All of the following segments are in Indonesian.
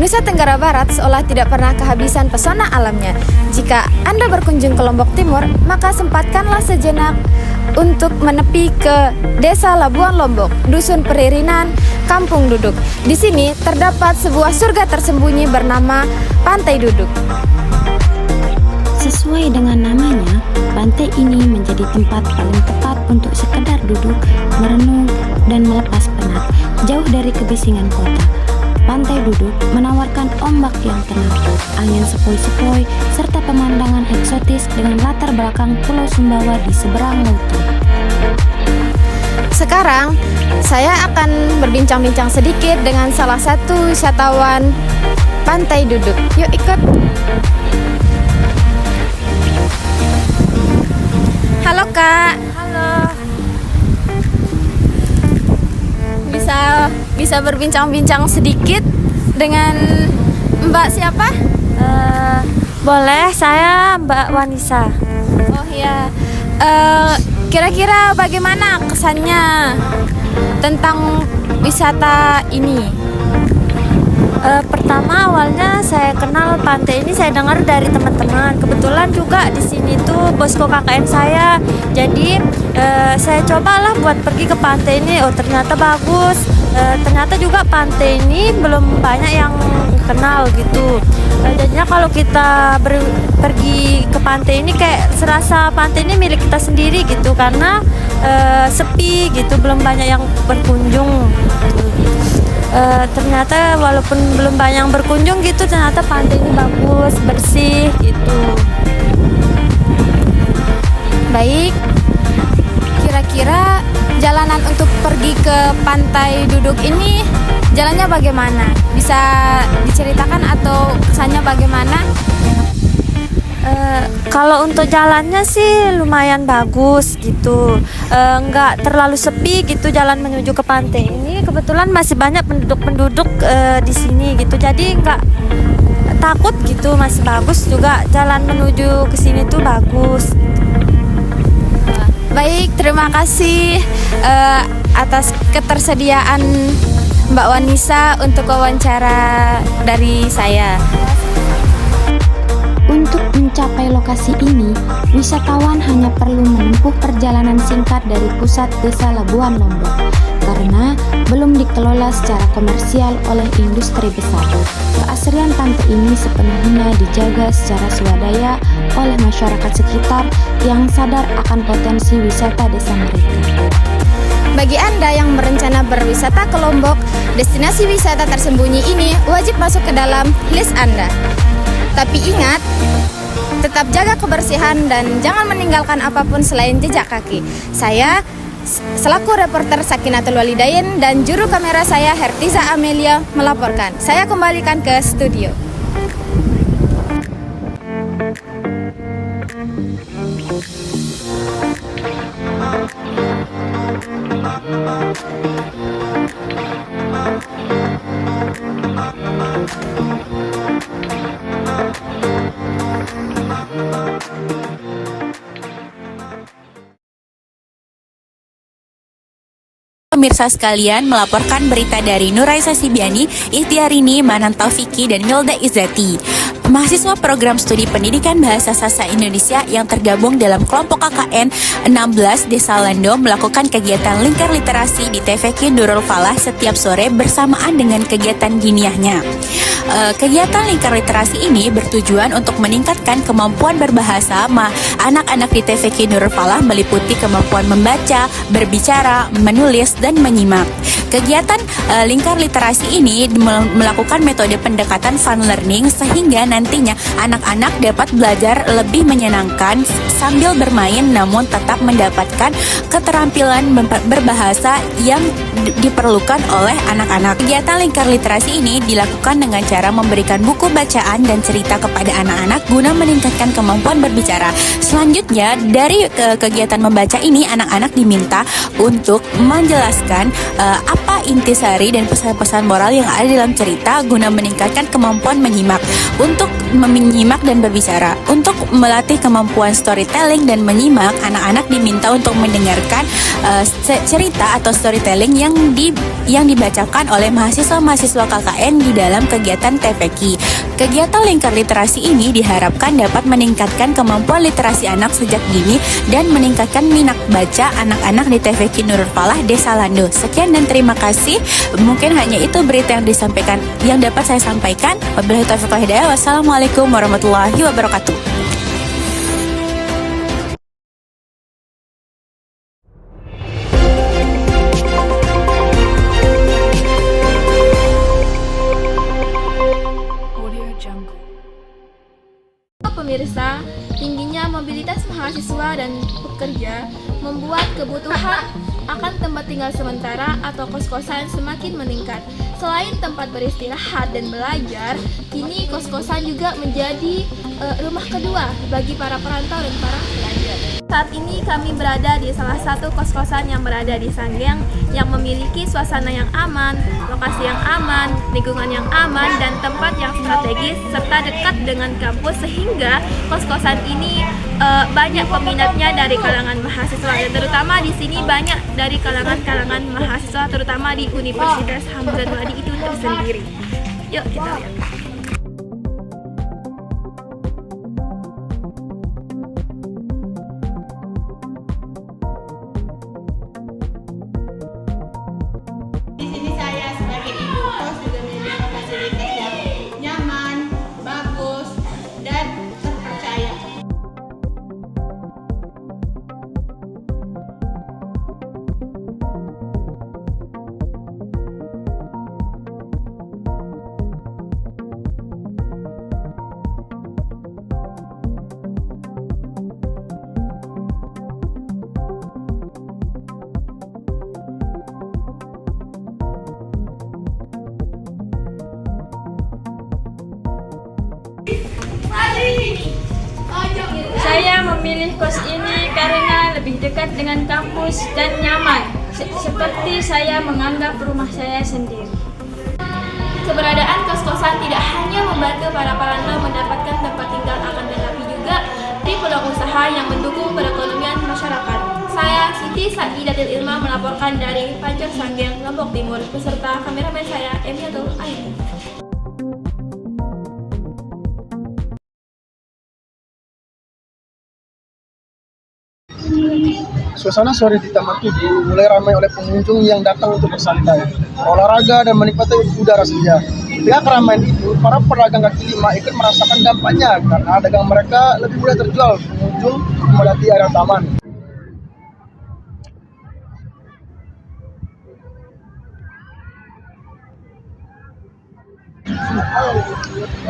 Nusa Tenggara Barat seolah tidak pernah kehabisan pesona alamnya. Jika Anda berkunjung ke Lombok Timur, maka sempatkanlah sejenak untuk menepi ke Desa Labuan Lombok, Dusun Peririnan, Kampung Duduk. Di sini terdapat sebuah surga tersembunyi bernama Pantai Duduk. Sesuai dengan namanya, pantai ini menjadi tempat paling tepat untuk sekedar duduk, merenung, dan melepas penat, jauh dari kebisingan kota. Pantai Duduk menawarkan ombak yang tenang, angin sepoi-sepoi, serta pemandangan eksotis dengan latar belakang Pulau Sumbawa di seberang lautan. Sekarang, saya akan berbincang-bincang sedikit dengan salah satu wisatawan Pantai Duduk. Yuk ikut. Halo Kak. Halo, Bisa berbincang-bincang sedikit dengan Mbak siapa? boleh, saya Mbak Wanisa. Oh iya. Kira-kira bagaimana kesannya tentang wisata ini? Pertama awalnya saya kenal pantai ini saya dengar dari teman-teman. Kebetulan juga di sini tuh posko KKN saya. Jadi saya cobalah buat pergi ke pantai ini. Oh ternyata bagus. Ternyata juga pantai ini belum banyak yang kenal gitu. Jadinya kalau kita pergi ke pantai ini kayak serasa pantai ini milik kita sendiri gitu karena sepi gitu, belum banyak yang berkunjung. Ternyata walaupun belum banyak yang berkunjung gitu, ternyata pantai ini bagus, bersih gitu. Baik. Kira-kira jalanan untuk pergi ke Pantai Duduk ini jalannya bagaimana? Bisa diceritakan atau kesannya bagaimana? Kalau untuk jalannya sih lumayan bagus gitu, nggak terlalu sepi gitu jalan menuju ke pantai ini. Kebetulan masih banyak penduduk-penduduk di sini gitu, jadi nggak takut gitu, masih bagus juga jalan menuju ke sini tuh bagus. Baik, terima kasih atas ketersediaan Mbak Wanisa untuk wawancara dari saya. Untuk mencapai lokasi ini, wisatawan hanya perlu menempuh perjalanan singkat dari pusat Desa Labuan Lombok karena belum dikelola secara komersial oleh industri besar. Keasrian pantai ini sepenuhnya dijaga secara swadaya oleh masyarakat sekitar yang sadar akan potensi wisata desa mereka. Bagi Anda yang berencana berwisata ke Lombok, destinasi wisata tersembunyi ini wajib masuk ke dalam list Anda. Tapi ingat, tetap jaga kebersihan dan jangan meninggalkan apapun selain jejak kaki. Saya selaku reporter Sakinatul Walidain dan juru kamera saya Hertiza Amelia melaporkan. Saya kembalikan ke studio. Pemirsa sekalian, melaporkan berita dari Nuraisa Sibiani, Ikhtiarini, Manan Taufiki, dan Milda Izzati. Mahasiswa program studi pendidikan bahasa sastra Indonesia yang tergabung dalam kelompok KKN 16 Desa Lando melakukan kegiatan lingkar literasi di TVK Nurul Falah setiap sore bersamaan dengan kegiatan diniahnya. Kegiatan lingkar literasi ini bertujuan untuk meningkatkan kemampuan berbahasa anak-anak di TVK Nurul Falah meliputi kemampuan membaca, berbicara, menulis, dan menyimak. Kegiatan lingkar literasi ini melakukan metode pendekatan fun learning sehingga nantinya anak-anak dapat belajar lebih menyenangkan sambil bermain namun tetap mendapatkan keterampilan berbahasa yang diperlukan oleh anak-anak. Kegiatan lingkar literasi ini dilakukan dengan cara memberikan buku bacaan dan cerita kepada anak-anak guna meningkatkan kemampuan berbicara. Selanjutnya dari kegiatan membaca ini anak-anak diminta untuk menjelaskan apa intisari dan pesan-pesan moral yang ada dalam cerita guna meningkatkan kemampuan menyimak, untuk menyimak dan berbicara. Untuk melatih kemampuan storytelling dan menyimak, anak-anak diminta untuk mendengarkan cerita atau storytelling yang dibacakan oleh mahasiswa-mahasiswa KKN di dalam kegiatan TPQ. Kegiatan lingkar literasi ini diharapkan dapat meningkatkan kemampuan literasi anak sejak dini dan meningkatkan minat baca anak-anak di TPQ Nurul Falah, Desa Lando. Sekian dan terima kasih. Mungkin hanya itu berita yang dapat saya sampaikan. Wabillahi taufiq wal hidayah. Wassalamualaikum warahmatullahi wabarakatuh. Pemirsa, tingginya mobilitas mahasiswa dan pekerja membuat kebutuhan akan tempat tinggal sementara atau kos-kosan semakin meningkat. Selain tempat beristirahat dan belajar, kini kos-kosan juga menjadi rumah kedua bagi para perantau dan para pelajar. Saat ini kami berada di salah satu kos-kosan yang berada di Sanggeng yang memiliki suasana yang aman, lokasi yang aman, lingkungan yang aman, dan tempat yang strategis serta dekat dengan kampus, sehingga kos-kosan ini banyak peminatnya dari kalangan mahasiswa, dan terutama di sini banyak dari kalangan mahasiswa terutama di Universitas Hamzah Wadi itu tersendiri. Yuk kita lihat. Saya memilih kos ini karena lebih dekat dengan kampus dan nyaman, seperti saya menganggap rumah saya sendiri. Keberadaan kos-kosan tidak hanya membantu para perantau mendapatkan tempat tinggal, akan tetapi juga di peluang usaha yang mendukung perekonomian masyarakat. Saya Siti Saidatul Ilma melaporkan dari Pancur Sanggeng, Lombok Timur, beserta kameramen saya Emiatul Aini. Suasana sore di Taman Tugu mulai ramai oleh pengunjung yang datang untuk bersantai, olahraga, dan menikmati udara segar. Dengan keramaian itu, para pedagang kaki lima ikut merasakan dampaknya karena dagang mereka lebih mudah terjual pengunjung memadati area taman.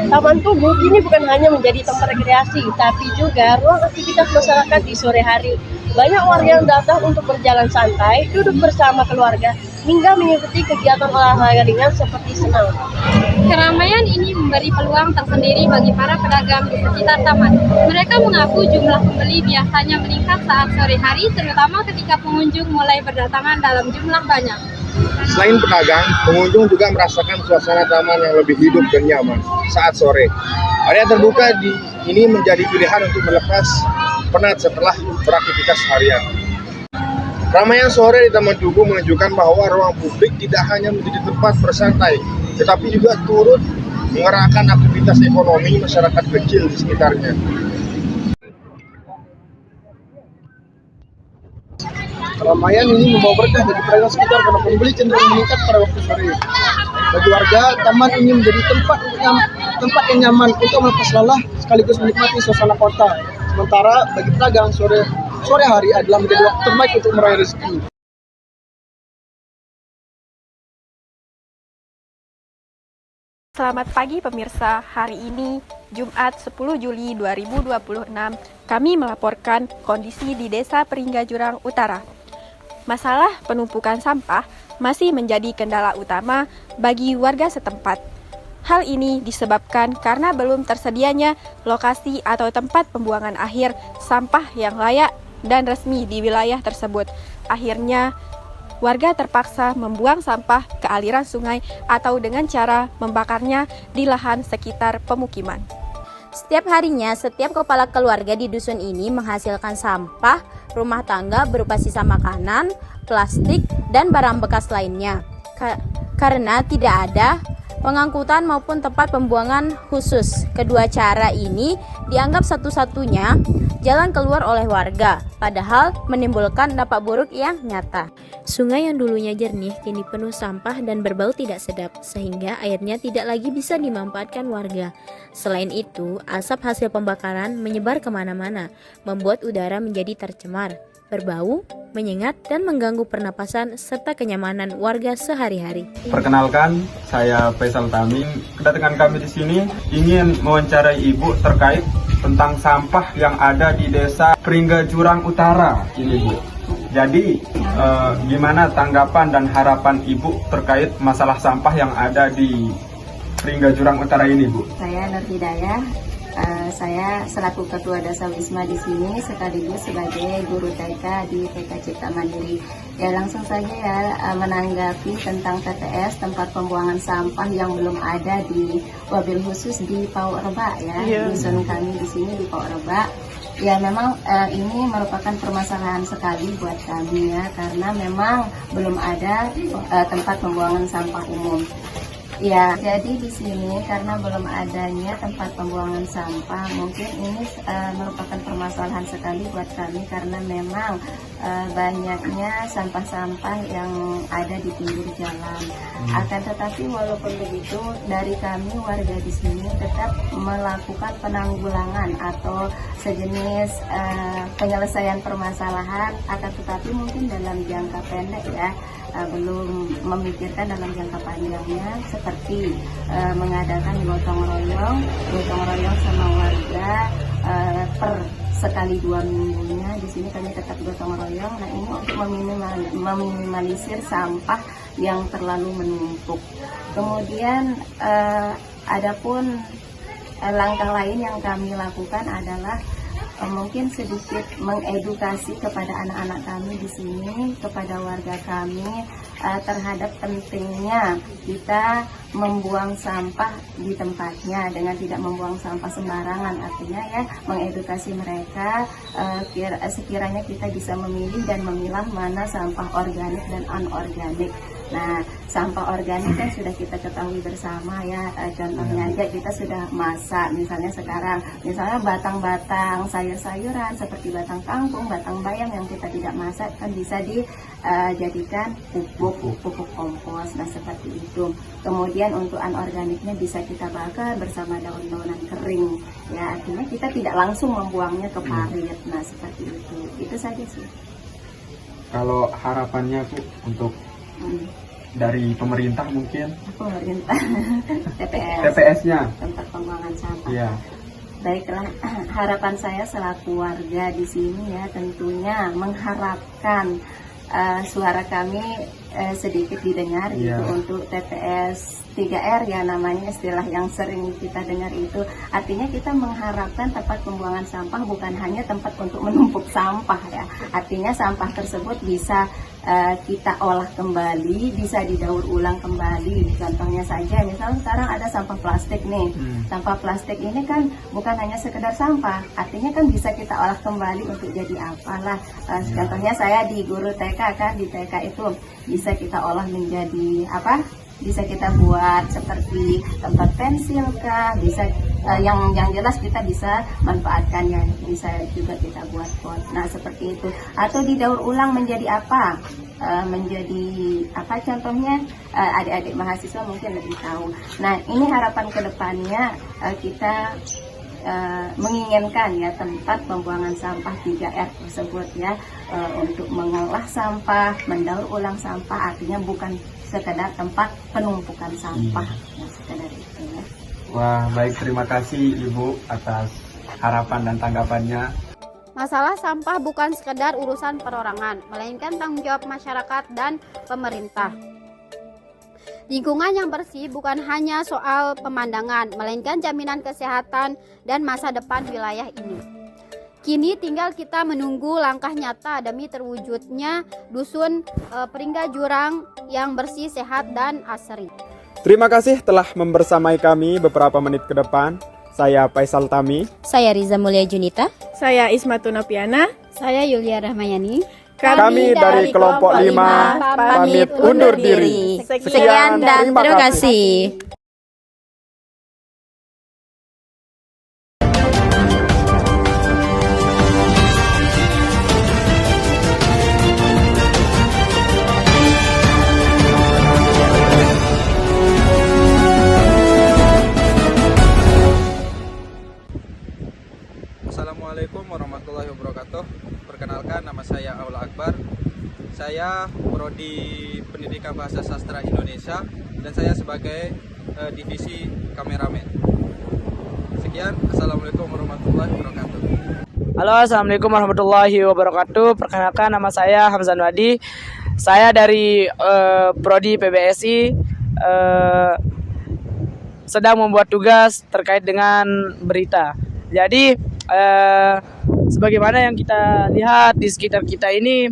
Taman Tugu kini bukan hanya menjadi tempat rekreasi, tapi juga ruang aktivitas masyarakat di sore hari. Banyak warga yang datang untuk berjalan santai, duduk bersama keluarga, hingga mengikuti kegiatan olahraga ringan seperti senam. Keramaian ini memberi peluang tersendiri bagi para pedagang di sekitar taman. Mereka mengaku jumlah pembeli biasanya meningkat saat sore hari, terutama ketika pengunjung mulai berdatangan dalam jumlah banyak. Selain pedagang, pengunjung juga merasakan suasana taman yang lebih hidup dan nyaman saat sore. Area terbuka ini menjadi pilihan untuk melepas penat setelah beraktivitas harian. Keramaian sore di Taman Tugu menunjukkan bahwa ruang publik tidak hanya menjadi tempat bersantai, tetapi juga turut mengerahkan aktivitas ekonomi masyarakat kecil di sekitarnya. Keramaian ini membawa berkah bagi pedagang sekitar karena pembeli cenderung meningkat pada waktu sore. Bagi warga, taman ini menjadi tempat yang nyaman untuk melepas lelah sekaligus menikmati suasana kota. Sementara bagi pedagang, sore hari adalah menjadi waktu terbaik untuk meraih rezeki. Selamat pagi pemirsa, hari ini Jumat 10 Juli 2026 kami melaporkan kondisi di Desa Peringgajurang Utara. Masalah penumpukan sampah masih menjadi kendala utama bagi warga setempat. Hal ini disebabkan karena belum tersedianya lokasi atau tempat pembuangan akhir sampah yang layak dan resmi di wilayah tersebut. Akhirnya, warga terpaksa membuang sampah ke aliran sungai atau dengan cara membakarnya di lahan sekitar pemukiman. Setiap harinya, setiap kepala keluarga di dusun ini menghasilkan sampah rumah tangga berupa sisa makanan, plastik, dan barang bekas lainnya. Karena tidak ada pengangkutan maupun tempat pembuangan khusus. Kedua cara ini dianggap satu-satunya jalan keluar oleh warga, padahal menimbulkan dampak buruk yang nyata. Sungai yang dulunya jernih kini penuh sampah dan berbau tidak sedap, sehingga airnya tidak lagi bisa dimanfaatkan warga. Selain itu, asap hasil pembakaran menyebar kemana-mana, membuat udara menjadi tercemar, berbau, menyengat, dan mengganggu pernapasan serta kenyamanan warga sehari-hari. Perkenalkan, saya Faisal Tamim. Kedatangan kami di sini ingin mewawancarai Ibu terkait tentang sampah yang ada di Desa Peringga Jurang Utara ini, Bu. Jadi, gimana tanggapan dan harapan Ibu terkait masalah sampah yang ada di Peringga Jurang Utara ini, Bu? Saya Nur Hidayah. Saya selaku Ketua Desa Wisma di sini sekaligus sebagai guru TK di TK Cipta Mandiri. Ya, langsung saja ya menanggapi tentang TPS, tempat pembuangan sampah yang belum ada di wabil khusus di Pau Reba ya. Dusun kami di sini di Pau Reba. Ya, memang ini merupakan permasalahan sekali buat kami ya, karena memang belum ada tempat pembuangan sampah umum. Ya, jadi di sini karena belum adanya tempat pembuangan sampah, mungkin ini merupakan permasalahan sekali buat kami karena memang banyaknya sampah-sampah yang ada di pinggir jalan. Akan tetapi walaupun begitu, dari kami warga di sini tetap melakukan penanggulangan atau sejenis penyelesaian permasalahan, akan tetapi mungkin dalam jangka pendek ya. Belum memikirkan dalam jangka panjangnya seperti mengadakan gotong royong sama warga per sekali 2 minggunya. Di sini kami tetap gotong royong. Nah, ini untuk meminimalisir sampah yang terlalu menumpuk. Kemudian adapun langkah lain yang kami lakukan adalah mungkin sedikit mengedukasi kepada anak-anak kami di sini, kepada warga kami terhadap pentingnya kita membuang sampah di tempatnya dengan tidak membuang sampah sembarangan. Artinya ya mengedukasi mereka sekiranya kita bisa memilih dan memilah mana sampah organik dan anorganik. Nah, sampah organik kan sudah kita ketahui bersama ya, contohnya aja kita sudah masak, misalnya sekarang, misalnya batang-batang sayur-sayuran seperti batang kangkung, batang bayam yang kita tidak masak kan bisa dijadikan pupuk kompos, nah seperti itu. Kemudian untuk anorganiknya bisa kita bakar bersama daun-daunan kering, ya artinya kita tidak langsung membuangnya ke parit, nah seperti itu saja sih. Kalau harapannya Bu untuk dari pemerintah mungkin? Pemerintah, TPS-nya? Tempat pembuangan sampah. Iya. Baiklah, harapan saya selaku warga di sini ya tentunya mengharapkan suara kami sedikit didengar gitu untuk TPS 3R ya namanya, istilah yang sering kita dengar itu. Artinya kita mengharapkan tempat pembuangan sampah bukan hanya tempat untuk menumpuk sampah ya. Artinya sampah tersebut bisa kita olah kembali, bisa didaur ulang kembali. Contohnya saja, misalnya sekarang ada sampah plastik nih. Sampah plastik ini kan bukan hanya sekedar sampah, artinya kan bisa kita olah kembali untuk jadi apalah. Contohnya saya di guru TK kan, di TK itu bisa kita olah menjadi apa? Bisa kita buat seperti tempat pensil kah, bisa yang jelas kita bisa manfaatkan ya, bisa juga kita buat pot. Nah seperti itu, atau didaur ulang menjadi apa? Menjadi apa contohnya, adik-adik mahasiswa mungkin lebih tahu. Nah ini harapan kedepannya kita menginginkan ya tempat pembuangan sampah 3R tersebut ya, untuk mengolah sampah, mendaur ulang sampah, artinya bukan sekedar tempat penumpukan sampah, sekedar itu ya. Wah, baik, terima kasih Ibu atas harapan dan tanggapannya. Masalah sampah bukan sekedar urusan perorangan, melainkan tanggung jawab masyarakat dan pemerintah. Lingkungan yang bersih bukan hanya soal pemandangan, melainkan jaminan kesehatan dan masa depan wilayah ini. Kini tinggal kita menunggu langkah nyata demi terwujudnya dusun Peringga Jurang yang bersih, sehat, dan asri. Terima kasih telah membersamai kami beberapa menit ke depan. Saya Faisal Tami. Saya Riza Mulia Junita. Saya Ismatun Nopiana. Saya Yulia Rahmayani. Kami dari kelompok 5 pamit undur diri. Sekian dan terima kasih. Assalamualaikum warahmatullahi wabarakatuh. Perkenalkan, nama saya Aula Akbar. Saya prodi Pendidikan Bahasa Sastra Indonesia dan saya sebagai divisi kameramen. Sekian, Assalamualaikum warahmatullahi wabarakatuh. Halo, Assalamualaikum warahmatullahi wabarakatuh. Perkenalkan, nama saya Hamzan Wadi. Saya dari prodi PBSI, sedang membuat tugas terkait dengan berita. Jadi sebagaimana yang kita lihat di sekitar kita ini,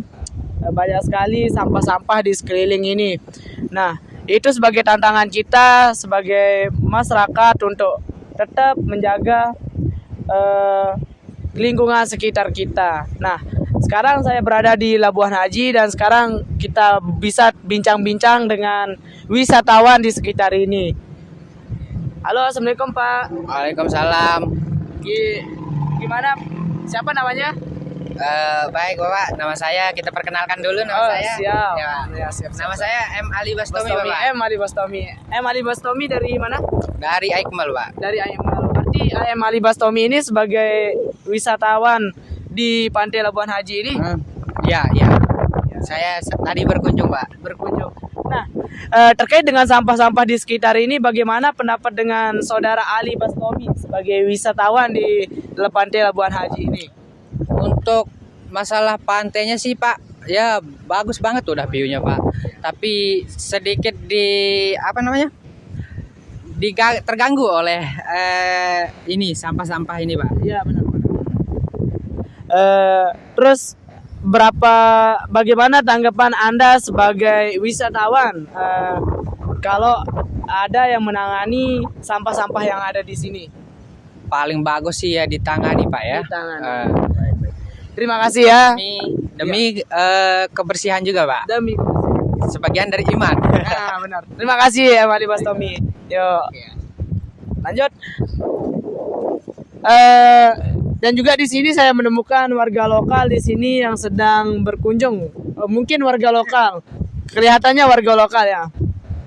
banyak sekali sampah-sampah di sekeliling ini. Nah, itu sebagai tantangan kita sebagai masyarakat untuk tetap menjaga lingkungan sekitar kita. Nah, sekarang saya berada di Labuan Haji dan sekarang kita bisa bincang-bincang dengan wisatawan di sekitar ini. Halo, Assalamualaikum Pak. Waalaikumsalam. Gimana? Siapa namanya? Baik Bapak, nama saya, kita perkenalkan dulu nama saya. Siap. Ya, siap. Nama saya M. Ali Bastomi, Bapak. M. Ali Bastomi dari mana? Dari Aikmal, Pak. Dari Aikmal. Berarti M. Ali Bastomi ini sebagai wisatawan di Pantai Labuan Haji ini? Ya. Saya tadi berkunjung, Pak. Nah, terkait dengan sampah-sampah di sekitar ini, bagaimana pendapat dengan Saudara Ali Bastomi sebagai wisatawan di Pantai Labuan Haji ini? Untuk masalah pantainya sih, Pak, ya bagus banget udah view-nya, Pak. Tapi sedikit terganggu oleh ini sampah-sampah ini, Pak. Iya, benar. Terus bagaimana tanggapan Anda sebagai wisatawan kalau ada yang menangani sampah-sampah yang ada di sini? Paling bagus sih ya ditangani, Pak ya. Terima kasih ya. Demi kebersihan juga, Pak. Demi sebagian dari iman. Nah, benar. Terima kasih ya, Mali Bastomi. Yuk. Lanjut. Dan juga di sini saya menemukan warga lokal di sini yang sedang berkunjung. Mungkin warga lokal. Kelihatannya warga lokal ya.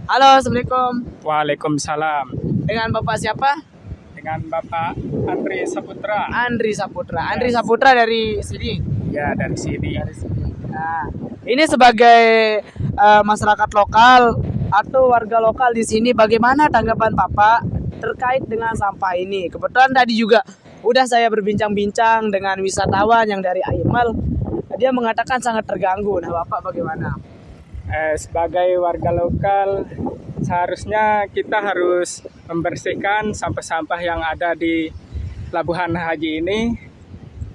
Halo, Assalamualaikum. Waalaikumsalam. Dengan Bapak siapa? Dengan Bapak Andri Saputra. Andri Saputra dari sini. Ya, dari sini. Nah, ini sebagai masyarakat lokal atau warga lokal di sini, bagaimana tanggapan Bapak terkait dengan sampah ini? Kebetulan tadi juga udah saya berbincang-bincang dengan wisatawan yang dari Aikmal. Dia mengatakan sangat terganggu. Nah, Bapak bagaimana? Sebagai warga lokal, seharusnya kita harus membersihkan sampah-sampah yang ada di Labuan Haji ini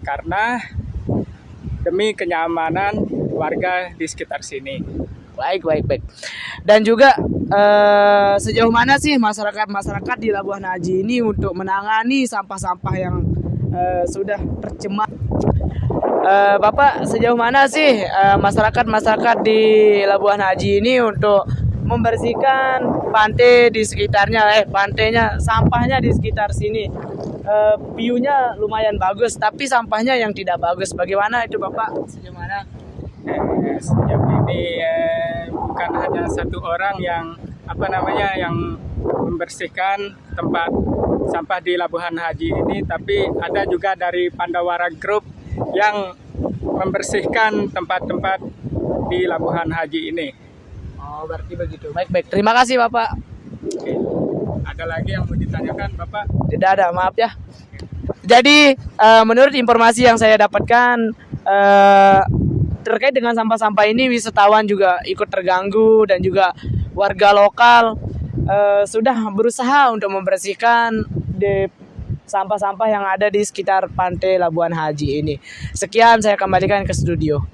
karena demi kenyamanan warga di sekitar sini. Baik. Dan juga sejauh mana sih masyarakat di Labuan Haji ini untuk menangani sampah-sampah yang sudah tercemar? Bapak, sejauh mana sih masyarakat di Labuan Haji ini untuk membersihkan pantai di sekitarnya, pantainya, sampahnya di sekitar sini? View-nya lumayan bagus, tapi sampahnya yang tidak bagus. Bagaimana itu, Bapak? Sejauh mana? Sejauh ini bukan hanya satu orang yang membersihkan tempat sampah di Labuan Haji ini, tapi ada juga dari Pandawara Group yang membersihkan tempat-tempat di Labuan Haji ini. Oh, berarti begitu. Baik. Terima kasih, Bapak. Oke. Ada lagi yang mau ditanyakan, Bapak? Tidak ada, maaf ya. Jadi, menurut informasi yang saya dapatkan, terkait dengan sampah-sampah ini, wisatawan juga ikut terganggu dan juga warga lokal sudah berusaha untuk membersihkan di sampah-sampah yang ada di sekitar pantai Labuan Haji ini. Sekian, saya kembalikan ke studio.